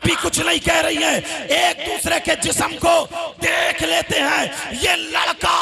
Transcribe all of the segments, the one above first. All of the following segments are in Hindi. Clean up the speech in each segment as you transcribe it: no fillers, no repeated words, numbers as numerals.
भी कुछ नहीं कह रही हैं, एक दूसरे के जिस्म को देख लेते हैं। ये लड़का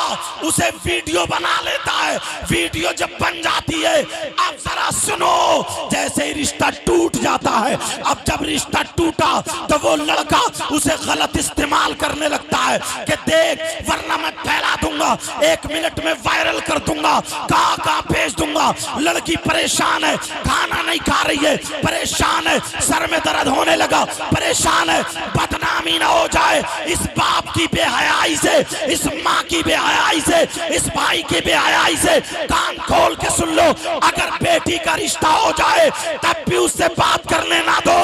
उसे वीडियो बना लेता है, वीडियो जब बन जाती है, अब जरा सुनो, जैसे ही रिश्ता टूट जाता है, अब जब रिश्ता टूटा तो वो लड़का उसे गलत इस्तेमाल करने लगता है कि देख वरना मैं फैला दूंगा, 1 मिनट में वायरल कर दूंगा, कहाँ भेज दूंगा। लड़की परेशान है, खाना नहीं खा रही है, परेशान है, सर में दर्द होने लगा, परेशान है, बदनामी ना हो जाए इस बाप की बेहयाई से, इस माँ की बेहयाई से, इस भाई की बेहयाई से। कान खोल के सुन लो, अगर बेटी का रिश्ता हो जाए तब भी उससे बात करने ना दो,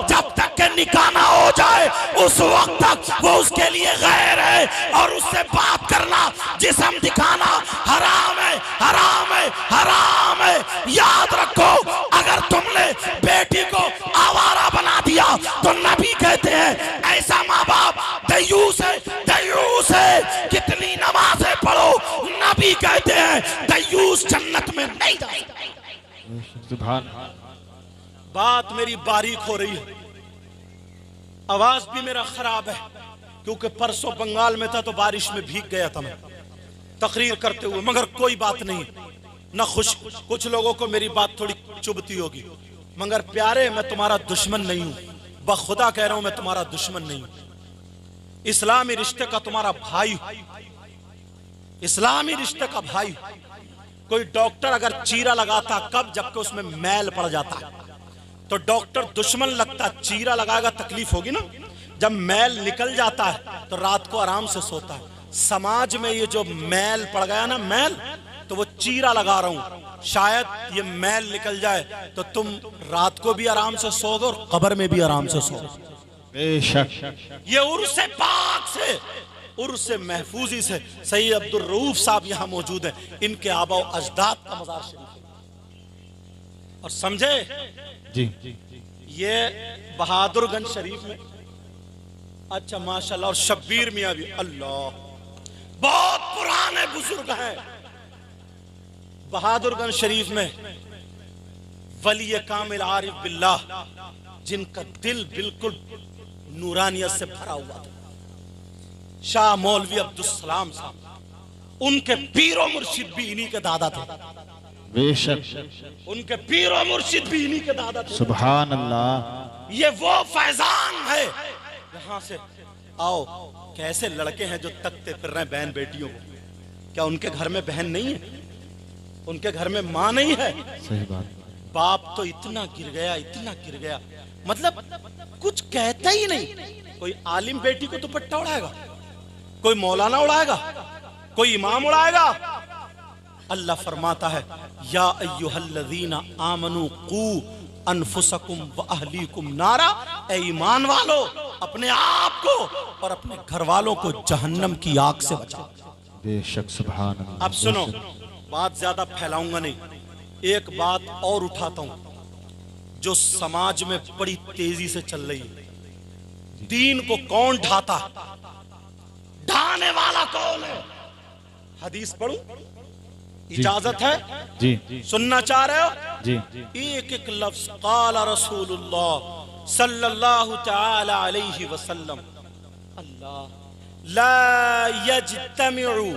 जब तक के निकाह ना हो जाए उस वक्त तक वो उसके लिए गैर है, और उससे बात करना, जिस्म दिखाना हराम है, हराम है, हराम है। याद रखो, अगर तुमने बेटी को आवारा बना दिया तो नबी कहते हैं ऐसा माँ बाप दयूस है, दयूस है। कितनी नमाजें पढ़ो, नबी कहते हैं दयूस जन्नत में नहीं जाएगा। सुभान। बात मेरी बारीक हो रही है, आवाज भी मेरा खराब है, क्योंकि परसों बंगाल में था तो बारिश में भीग गया था मैं तकरीर करते हुए, मगर कोई बात नहीं न खुश। कुछ लोगों को मेरी बात थोड़ी चुभती होगी, मगर प्यारे मैं तुम्हारा दुश्मन नहीं हूं, बखुदा कह रहा हूं मैं तुम्हारा दुश्मन नहीं हूं। इस्लामी रिश्ते का तुम्हारा भाई, इस्लामी रिश्ते का भाई। कोई डॉक्टर अगर चीरा लगाता कब, जबकि उसमें मैल पड़ जाता है तो डॉक्टर दुश्मन लगता, चीरा लगाएगा तकलीफ होगी ना। जब मैल निकल जाता है तो रात को आराम से सोता है। समाज में ये जो मैल पड़ गया ना, मैल, तो वो चीरा लगा रहा हूं, शायद ये मैल निकल जाए तो तुम रात को भी आराम से सोओगे और कब्र में भी आराम से सोओगे। बेशक ये उर्से पाक से, उर्से महफूजी से सैयद अब्दुल रऊफ साहब यहाँ मौजूद हैं, इनके आबा व अजदाद का मज़ार शरीफ। और समझे जी, ये बहादुरगंज शरीफ में, अच्छा माशाल्लाह, और शब्बीर मियाँ भी, अल्लाह, बहुत पुराने बुजुर्ग हैं। बहादुरगंज शरीफ में वली कामिल आरिफ बिल्लाह, जिनका दिल बिल्कुल नूरानियत से भरा हुआ था, शाह मौलवी अब्दुल सलाम साहब, उनके पीरो मुर्शिद भी इन्हीं के दादा थे। बेशक उनके पीरो मुर्शिद भी इन्हीं के दादा थे। सुभान अल्लाह। ये वो फैजान है। यहाँ से आओ, कैसे लड़के हैं जो तकते फिर रहे हैं बहन बेटियों को। क्या उनके घर में बहन नहीं है? उनके घर में माँ नहीं है? सही बात। बाप तो इतना गिर गया, इतना गिर गया, मतलब कुछ कहता ही नहीं। कोई आलिम बेटी को दुपट्टा उड़ाएगा, कोई मौलाना उड़ाएगा, कोई इमाम उड़ाएगा। अल्लाह फरमाता है, या अय्युहल्लज़ीना आमनू कू अनफुसकुम व अहलीकुम नारा, ए ईमान वालो, अपने आप को और अपने घर वालों को जहन्नम की आग से बचाओ। बेशक सुभान अल्लाह। अब सुनो, बात ज्यादा फैलाऊंगा नहीं, एक बात और उठाता हूं जो समाज में बड़ी तेजी से चल रही है। दीन को कौन ढाता, ढाने वाला कौन है? हदीस पढ़ूं? इजाजत है? जी, सुनना चाह रहे हो? जी, एक एक लफ्ज क़ाला रसूलुल्लाह सल्लल्लाहु तआला अलैहि वसल्लम, अल्लाह, ला यज्तमिउ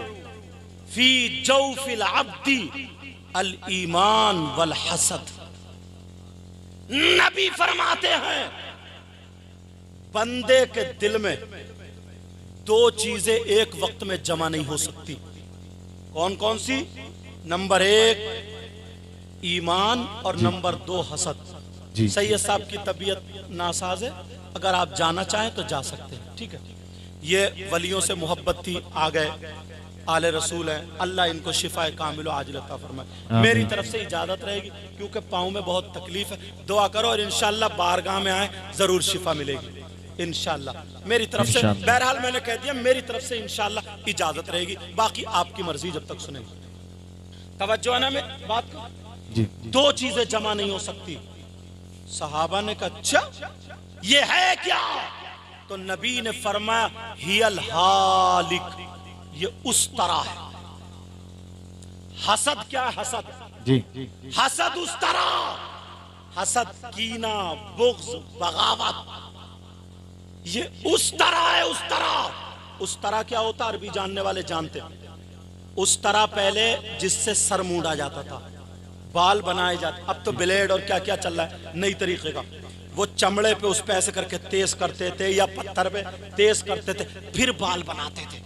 फी जौफिल अब्दी अल ईमान वल हसद। नबी फरमाते हैं, बंदे के दिल में दो चीजें एक वक्त में जमा नहीं हो सकती। कौन कौन सी? नंबर 1 ईमान और नंबर 2 हसद। जी। सैयद साहब की तबीयत नासाज है, अगर आप जाना चाहें तो जा सकते हैं, ठीक है। ये वलियों से मोहब्बत थी, आ गए, आले रसूल हैं, अल्लाह इनको शिफा कामिल आजिल अता फरमाए। मेरी तरफ से इजाजत रहेगी, क्योंकि पाँव में बहुत तकलीफ है। दुआ करो और इंशाअल्लाह बारगाह में आए, जरूर शिफा मिलेगी इंशाअल्लाह। मेरी तरफ से, बहरहाल मैंने कह दिया, मेरी तरफ से इंशाअल्लाह इजाजत रहेगी, बाकी आपकी मर्जी जब तक सुनेंगे। तवज्जो है ना मेरी बात को? जी। दो चीजें जमा नहीं हो सकती। सहाबा ने कहा, अच्छा ये है क्या? तो नबी ने फरमाया, हियल हालिक, ये उस तरह है। हसद क्या है? हसद, जी, हसद उस तरह, हसद कीना, बुग़्ज़, बगावत, ये उस तरह है, उस तरह। उस तरह क्या होता अरबी जानने वाले जानते हैं। उस तरह पहले जिससे सर मूंढा जाता था, बाल बनाए जाते, अब तो ब्लेड और क्या क्या चल रहा है नई तरीके का। वो चमड़े पे उस पे ऐसे करके तेज करते थे या पत्थर पे तेज करते थे, फिर बाल बनाते थे।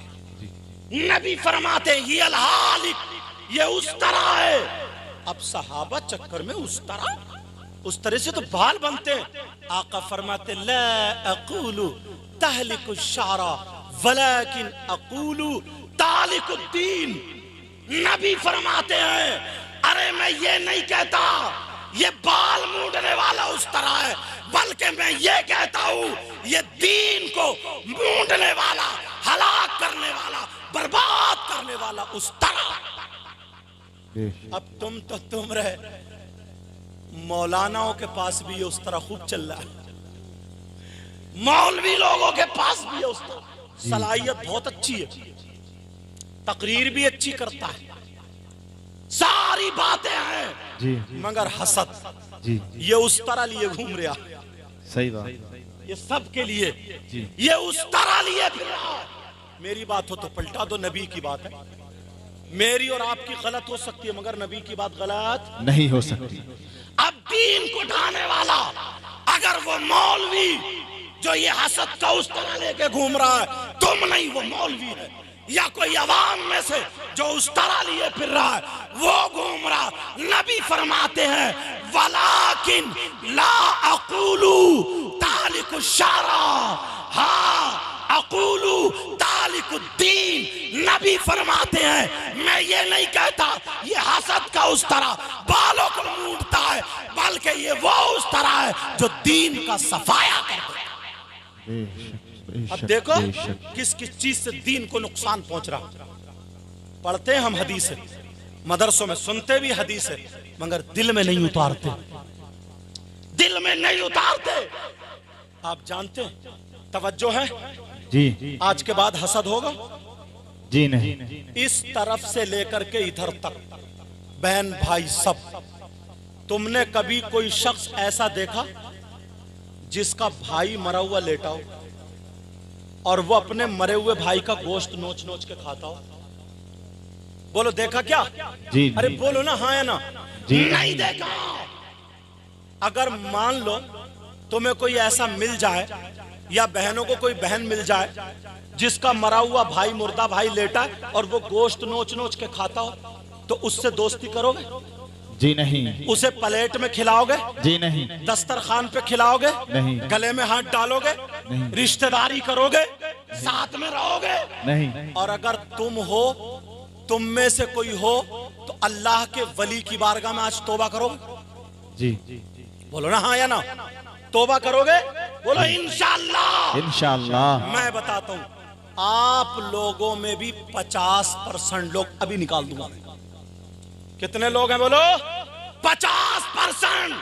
नबी फरमाते ये अलहालिक, ये उस तरह है। अब सहाबा चक्कर में उस तरह से तो बाल बनते। आका फरमाते ला अक़ूलु तहलिकु शारा वलाकिन अक़ूलु तालिकुद्दीन। नबी फरमाते हैं अरे मैं ये नहीं कहता ये बाल मूंढने वाला उस तरह है, बल्कि मैं ये कहता हूं ये दीन को मूंढने वाला, हलाक करने वाला, बर्बाद करने वाला उस तरह। अब तुम रहे, मौलानाओं के पास भी ये उस तरह खूब चल रहा है, मौलवी लोगों के पास भी है उस तरह। सलाहियत बहुत अच्छी है, तकरीर भी अच्छी करता है, सारी बातें हैं जी, मगर हसद जी, ये उस तरह लिए घूम रहा। सही बात। ये सब के लिए जी, ये उस तरह लिए फिर रहा। मेरी बात हो तो पलटा दो, नबी की बात है। मेरी और आपकी गलत हो सकती है मगर नबी की बात गलत नहीं हो सकती। अब दीन को ढाने वाला अगर वो मौलवी जो ये हसद का उस तरह लेके घूम रहा है, तुम नहीं वो मौलवी है, या कोई अवाम में से जो उस तरह लिए फिर रहा है वो घूम रहा। नबी फरमाते हैं वलाकिन ला अक़ूलु तालिकु शारा, हाँ अक़ूलु तालिकुद्दीन। नबी फरमाते हैं मैं ये नहीं कहता ये हसद का उस तरह बालों को मूंढता है, बल्कि ये वो उस तरह है जो दीन का सफाया करता है। अब देखो किस किस चीज से दीन को नुकसान पहुंच रहा। पढ़ते हैं हम हदीस, मदरसों में सुनते भी हदीस है, मगर दिल में नहीं उतारते, दिल में नहीं उतारते। आप जानते हैं तवज्जो है जी, आज के बाद हसद होगा जी नहीं। इस तरफ से लेकर के इधर तक, बहन भाई सब। तुमने कभी कोई शख्स ऐसा देखा जिसका भाई मरा हुआ लेटा हो और वो अपने मरे हुए भाई का गोश्त नोच नोच के खाता हो? बोलो देखा क्या? जी, अरे जी, बोलो ना हाँ या ना जी, नहीं देखा। अगर मान लो तुम्हें कोई ऐसा मिल जाए या बहनों को कोई बहन मिल जाए जिसका मरा हुआ भाई, मुर्दा भाई लेटा है और वो गोश्त नोच नोच के खाता हो, तो उससे दोस्ती करोगे? जी नहीं। उसे प्लेट में खिलाओगे? जी नहीं। दस्तरखान पे खिलाओगे? नहीं। गले में हाथ डालोगे? नहीं। रिश्तेदारी करोगे? साथ में रहोगे? नहीं। और अगर तुम में से कोई हो तो अल्लाह के वली की बारगाह में आज तौबा करोगे? जी, बोलो ना हाँ या ना, तौबा करोगे? बोलो इंशाअल्लाह। इंशाअल्लाह। मैं बताता हूँ आप लोगों में भी 50% लोग अभी निकाल दूंगा। कितने लोग हैं बोलो? 50%।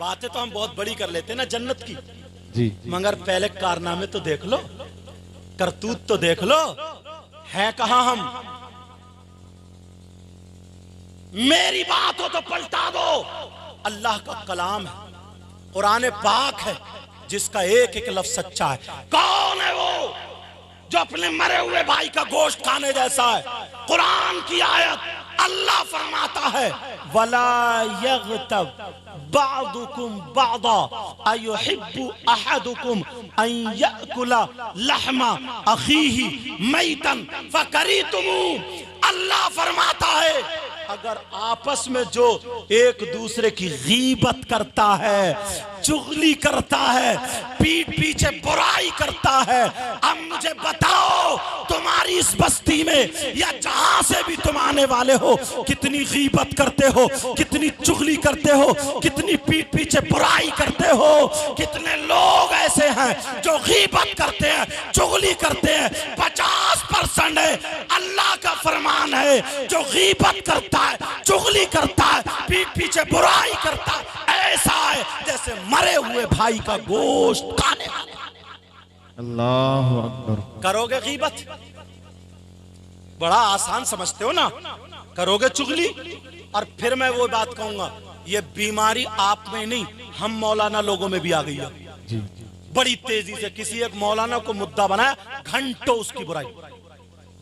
बातें तो हम बहुत बड़ी कर लेते हैं ना जन्नत की, जी, मगर पहले कारनामे तो देख लो, करतूत तो देख लो, है कहां हम? मेरी बात हो तो पलटा दो। अल्लाह का कलाम है, कुरान पाक है, जिसका एक एक लफ्ज सच्चा है। कौन है वो जो अपने मरे हुए भाई का गोश्त खाने जैसा है? कुरान की आयत, अल्लाह फरमाता है वला यग़तब बादुकुम बादा अयुहिब्बु अहदुकुम अन याकुला लहमा अखीही मैतन फकरीतुमू। अल्लाह फरमाता है अगर आपस में जो एक दूसरे की गीबत करता है, चुगली करता है, पीठ पीछे बुराई करता है, अब मुझे बताओ तुम्हारी इस बस्ती में या जहां से भी तुम आने वाले हो कितनी गीबत करते हो, कितनी चुगली करते हो, कितनी पीठ पीछे बुराई करते हो? कितने लोग ऐसे हैं जो गीबत करते हैं, चुगली करते हैं? 50% है। अल्लाह का फरमान है जो गीबत करता है, चुगली करता है, पीठ पीछे बुराई करता है, ऐसा है जैसे मरे हुए भाई का गोश्त खाने वाले। अल्लाहु अकबर। करोगे गीबत? बड़ा आसान समझते हो ना? करोगे चुगली? और फिर मैं वो बात कहूंगा, ये बीमारी आप में नहीं, हम मौलाना लोगों में भी आ गई है। जी, बड़ी तेजी से किसी एक मौलाना को मुद्दा बनाया, घंटों उसकी बुराई,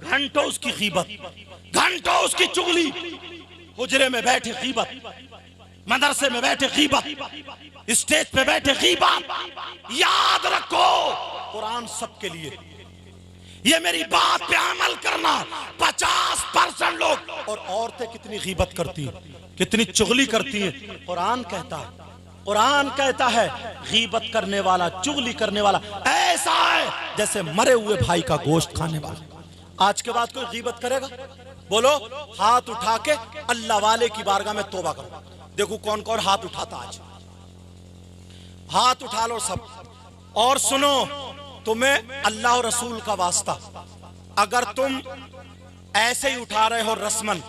घंटों उसकी गीबत, घंटों उसकी चुगली, हुजरे में बैठे गीबत, मदरसे में बैठे गीबत, स्टेज पे बैठे गीबत। याद रखो कुरान सबके लिए, ये मेरी बात पे अमल करना। 50% लोग और औरतें कितनी गीबत करती हैं, कितनी चुगली करती हैं। कुरान कहता है, कुरान कहता है गीबत करने वाला, चुगली करने वाला ऐसा है जैसे मरे हुए भाई का गोश्त खाने वाला। आज के बाद कोई गीबत करेगा, बोलो हाथ उठा के अल्लाह वाले की बारगाह में तौबा करो। देखो कौन कौन हाथ उठाता, आज हाथ उठा लो सब। और सुनो, तुम्हें अल्लाह और रसूल का वास्ता, अगर तुम ऐसे ही उठा रहे हो रस्मन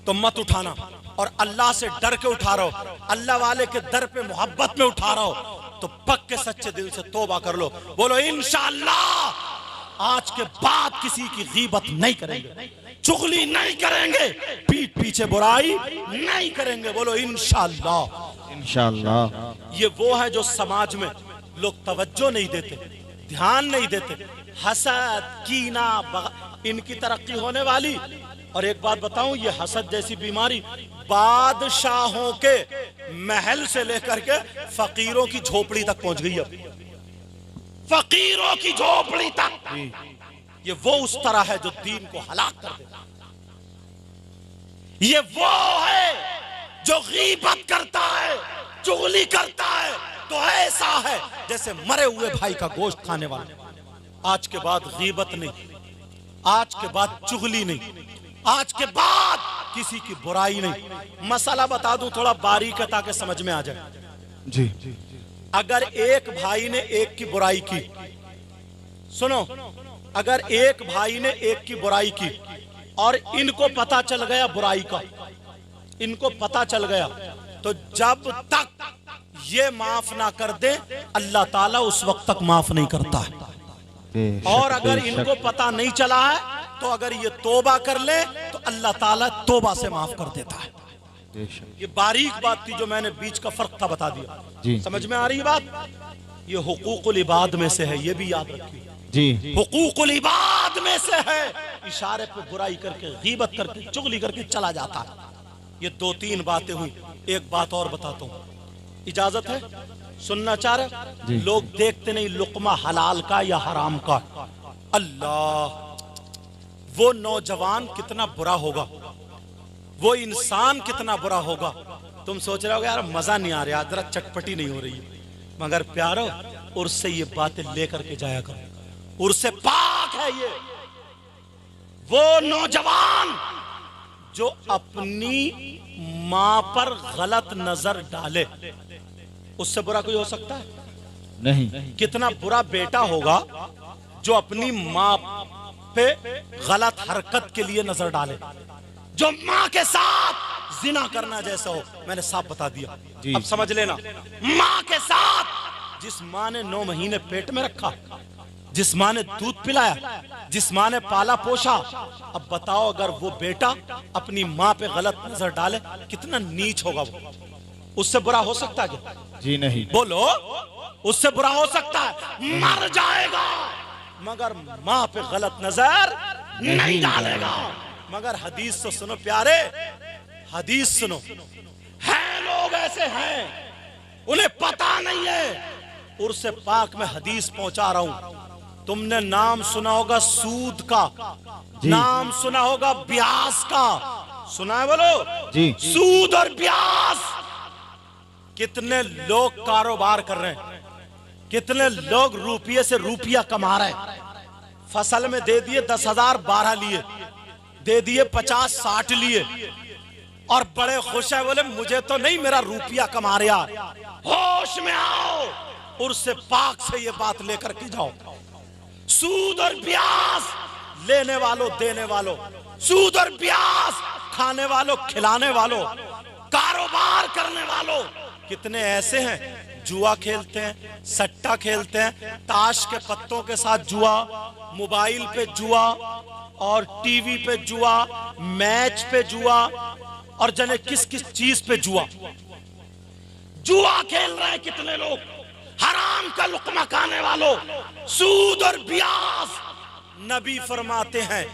तो मत उठाना, और अल्लाह से डर के उठा रहे हो, अल्लाह वाले के दर पे मोहब्बत में उठा रहे हो तो पक्के सच्चे दिल से तौबा कर लो। बोलो इंशाअल्लाह आज के बाद किसी की गीबत नहीं करेंगे, चुगली नहीं करेंगे, पीठ पीछे बुराई नहीं करेंगे। बोलो इंशाअल्लाह। इंशाअल्लाह। ये वो है जो समाज में लोग तवज्जो नहीं देते, ध्यान नहीं देते। हसद, कीना, इनकी तरक्की होने वाली। और एक बात बताऊं, ये हसद जैसी बीमारी बादशाहों के महल से लेकर के फकीरों की झोपड़ी तक पहुंच गई है, फकीरों की झोपड़ी तक। ये वो उस तरह है जो दीन को हलाक कर देता। ये वो है जो गीबत करता है, चुगली करता है, तो ऐसा है जैसे मरे हुए भाई का गोश्त खाने वाला। आज के बाद गीबत नहीं, आज के बाद चुगली नहीं, आज के बाद किसी की बुराई नहीं। मसला बता दूं थोड़ा बारीक है ताकि समझ में आ जाए। जी। अगर एक भाई ने एक की बुराई की, सुनो, अगर एक भाई ने एक की बुराई की और इनको पता चल गया बुराई का, इनको पता चल गया, तो जब तक ये माफ ना कर दे अल्लाह ताला उस वक्त तक माफ नहीं करता है। और अगर इनको पता नहीं चला है तो अगर ये तौबा कर ले तो अल्लाह ताला तौबा से माफ कर देता है। ये बारीक बात थी जो मैंने बीच का फर्क था बता दिया। समझ में आ रही बात? ये हुकूकुल इबाद में से है, ये भी याद रखिए जी। हुकूकुल इबाद में से है, इशारे पे बुराई करके, गीबत करके, चुगली करके चला जाता है। ये 2-3 बातें हुई। एक बात और बताता हूँ, इजाजत है? सुनना चाह रहे? लोग देखते नहीं लुकमा हलाल का या हराम का। अल्लाह, वो नौजवान कितना बुरा होगा, वो इंसान कितना बुरा होगा। तुम सोच रहे हो यार मजा नहीं आ रहा, जरा चटपटी नहीं हो रही, मगर प्यारो उर्स से ये बातें लेकर के जाया करो। उर्स से पाक है ये वो नौजवान जो अपनी मां पर गलत नजर डाले। उससे बुरा कोई हो सकता है? नहीं। कितना बुरा बेटा होगा जो अपनी मां पे गलत हरकत के लिए नजर डाले, जो मां के साथ जिना करना जैसा हो। मैंने साफ बता दिया, अब समझ लेना। मां के साथ, जिस मां ने 9 महीने पेट में रखा, जिस मां ने दूध पिलाया, जिस मां ने पाला पोषा, अब बताओ अगर वो बेटा अपनी मां पे गलत नजर डाले कितना नीच होगा वो। उससे बुरा हो सकता है क्या? जी नहीं। बोलो, उससे बुरा हो सकता है? मर जाएगा मगर मां पे गलत नजर नहीं डालेगा। मगर हदीस तो सुनो प्यारे, हदीस सुनो। हैं लोग ऐसे हैं, उन्हें पता नहीं है। उर्स पाक में हदीस पहुंचा रहा हूं। तुमने नाम सुना होगा सूद का, नाम सुना होगा ब्याज का, सुना है? बोलो जी। सूद और ब्याज, कितने लोग कारोबार कर रहे हैं, कितने लोग रुपये से रुपया कमा रहे हैं। फसल में दे दिए 10,000, 12 लिए, दे दिए 50-60 लिए, और बड़े खुश है, बोले मुझे तो नहीं, मेरा रुपया कमा रहा। होश में आओ, उर्स पाक से ये बात लेकर के जाओ। सूद और ब्याज लेने वालों, देने वालों, सूद और ब्याज खाने वालों, खिलाने वालों, कारोबार करने वालों, कितने ऐसे हैं जुआ खेलते हैं, सट्टा खेलते हैं, ताश के पत्तों के साथ जुआ, मोबाइल पे जुआ, और टीवी पे जुआ, मैच पे जुआ, और जाने किस किस चीज पे जुआ। जुआ खेल रहे हैं कितने लोग, हराम का लुकमा खाने वालों, सूद और ब्याज। नबी फरमाते हैं,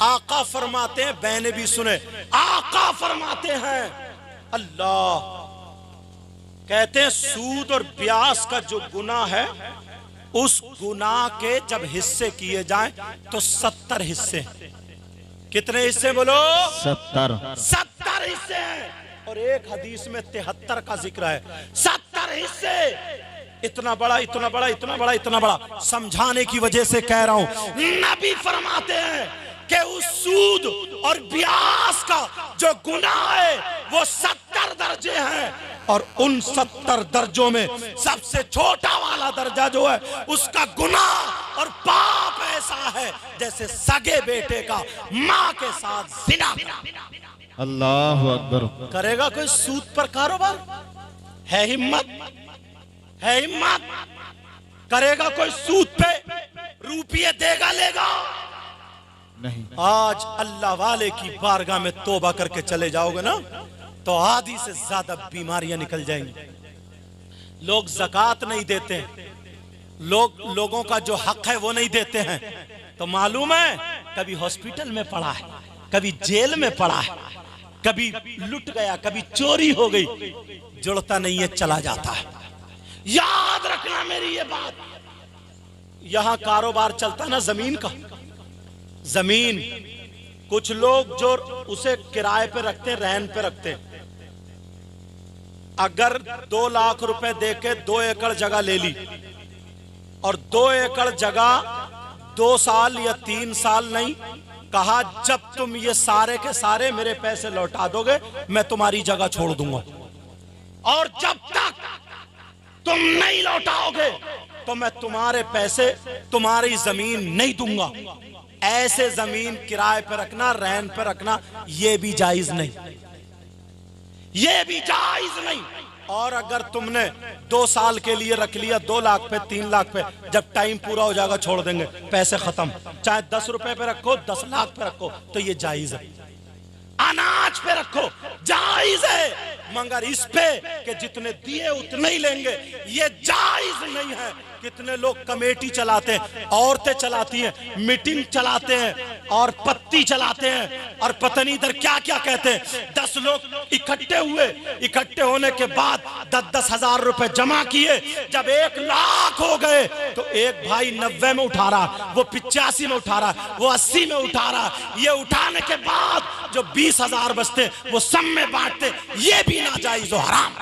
आका फरमाते हैं, बहने भी सुने, आका फरमाते हैं, अल्लाह कहते हैं सूद और ब्याज का जो गुनाह है, उस गुनाह के जब हिस्से किए जाएं तो 70 हिस्से। कितने हिस्से बोलो? 70 हिस्से हैं। और एक हदीस में 73 का जिक्र है। 70 हिस्से। इतना बड़ा, इतना बड़ा, इतना बड़ा, इतना बड़ा। समझाने की वजह से कह रहा हूं, नबी फरमाते हैं कि उस सूद और ब्याज का जो गुनाह है वो 70 दर्जे हैं। और उन 70 दर्जों में सबसे छोटा वाला दर्जा जो है, उसका गुनाह और पाप ऐसा है जैसे सगे बेटे का मां के साथ जिना। अल्लाह अकबर। करेगा कोई सूद पर कारोबार? है हिम्मत? है हिम्मत? करेगा कोई सूद पे? रुपये देगा लेगा? नहीं। आज अल्लाह वाले की बारगाह में तौबा करके चले जाओगे ना, तो आधी से ज्यादा बीमारियां निकल जाएंगी। लोग ज़कात नहीं देते, लोगों का जो हक है वो नहीं देते हैं, तो मालूम है कभी हॉस्पिटल में पड़ा है, कभी जेल में पड़ा है, कभी लुट गया, कभी चोरी हो गई, जुड़ता नहीं है, चला जाता है। याद रखना मेरी ये बात। यहां कारोबार चलता ना जमीन का। जमीन कुछ लोग जो उसे किराए पे रखते हैं, रहन पे रखते हैं, अगर 2 लाख रुपए देके 2 एकड़ जगह ले ली और 2 एकड़ जगह 2 साल या 3 साल नहीं, कहा जब तुम ये सारे के सारे मेरे पैसे लौटा दोगे मैं तुम्हारी जगह छोड़ दूंगा, और जब तक तुम नहीं लौटाओगे तो मैं तुम्हारे पैसे, तुम्हारी जमीन नहीं दूंगा। ऐसे जमीन किराए पे रखना, रहन पे रखना, ये भी जायज नहीं, ये भी जायज नहीं। और अगर तुमने 2 साल के लिए रख लिया, 2 लाख पे, 3 लाख पे, जब टाइम पूरा हो जाएगा छोड़ देंगे, पैसे खत्म। चाहे 10 रुपए पे रखो, 10 लाख पे रखो, तो ये जायज है। अनाज पे रखो, जायज है, मगर इस पे कि जितने दिए उतने ही लेंगे, ये जायज नहीं है। कितने लोग कमेटी चलाते हैं, औरतें चलाती हैं, मीटिंग चलाते हैं और पत्ती चलाते हैं, और पता नहीं इधर क्या क्या कहते हैं। 10 लोग इकट्ठे हुए, इकट्ठे होने के बाद 10-10 हजार रुपए जमा किए। जब 1 लाख हो गए तो एक भाई 90 में उठा रहा, वो 85 में उठा रहा, वो 80 में उठा रहा। ये उठाने के बाद जो 20 हजार बचते वो सब में बांटते। ये भी नाजायज और हराम,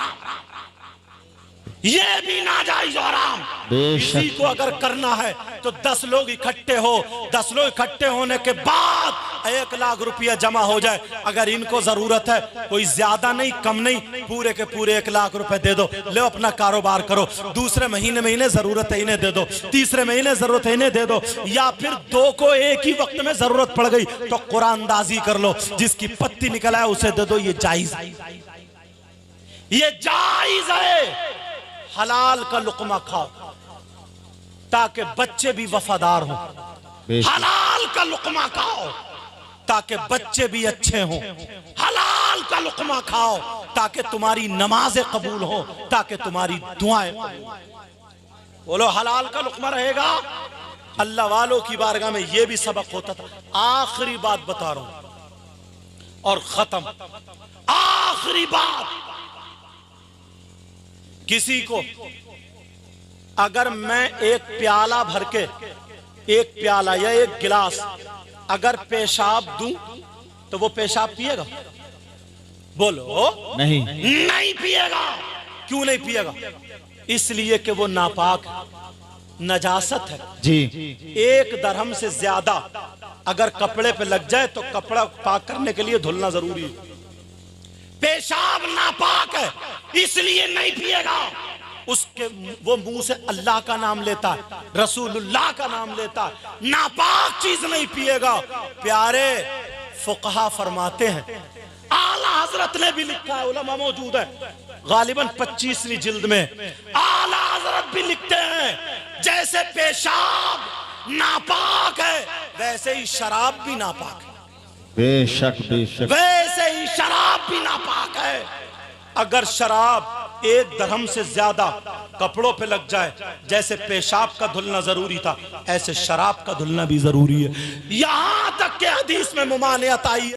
ये भी नाजायज और हराम। इसी को अगर करना है तो 10 लोग इकट्ठे हो, 10 लोग इकट्ठे होने के बाद 1 लाख रुपया जमा हो जाए। अगर इनको जरूरत है, कोई ज्यादा नहीं कम नहीं, पूरे के पूरे 1 लाख रुपए दे दो, ले अपना कारोबार करो। दूसरे महीने जरूरत है इन्हें दे दो, तीसरे महीने जरूरत है इन्हें दे दो, या फिर 2 को एक ही वक्त में जरूरत पड़ गई तो कुरानदाजी कर लो, जिसकी पत्ती निकल आए उसे दे दो। ये जायज, ये जायज है। हलाल का लुकमा खाओ ताकि बच्चे भी वफादार हों। हलाल का लुकमा खाओ ताकि बच्चे भी अच्छे हों। हलाल का लुकमा खाओ ताकि तुम्हारी नमाजें कबूल हो, ताकि तुम्हारी दुआएं कबूल हो। बोलो हलाल का लुकमा रहेगा। अल्लाह वालों की बारगाह में यह भी सबक होता था। आखिरी बात बता रहा हूं और खत्म। आखिरी बात, किसी को अगर मैं एक प्याला भर के, एक प्याला या एक गिलास अगर पेशाब दूं तो वो पेशाब पिएगा? बोलो नहीं, नहीं पिएगा। क्यों नहीं पिएगा? इसलिए कि वो नापाक, नजासत है जी। 1 दरहम से ज्यादा अगर कपड़े पे लग जाए तो कपड़ा पाक करने के लिए धुलना जरूरी है। पेशाब नापाक है, इसलिए नहीं पिएगा। उसके वो मुंह से अल्लाह का नाम लेता है, रसूलुल्लाह का नाम लेता है, नापाक चीज नहीं पिएगा। प्यारे फुकहा फरमाते हैं, आला हजरत ने भी लिखा है, उलमा मौजूद है, गालिबन 25वीं जिल्द में आला हजरत भी लिखते हैं, जैसे पेशाब नापाक है वैसे ही शराब भी नापाक है। बेशक बेशक। वैसे ही शराब भी नापाक है। अगर शराब एक दरहम से ज्यादा कपड़ों पे लग जाए, जैसे पेशाब का धुलना जरूरी था ऐसे शराब का धुलना भी जरूरी है। यहां तक के हदीस में मुमानियत आई है।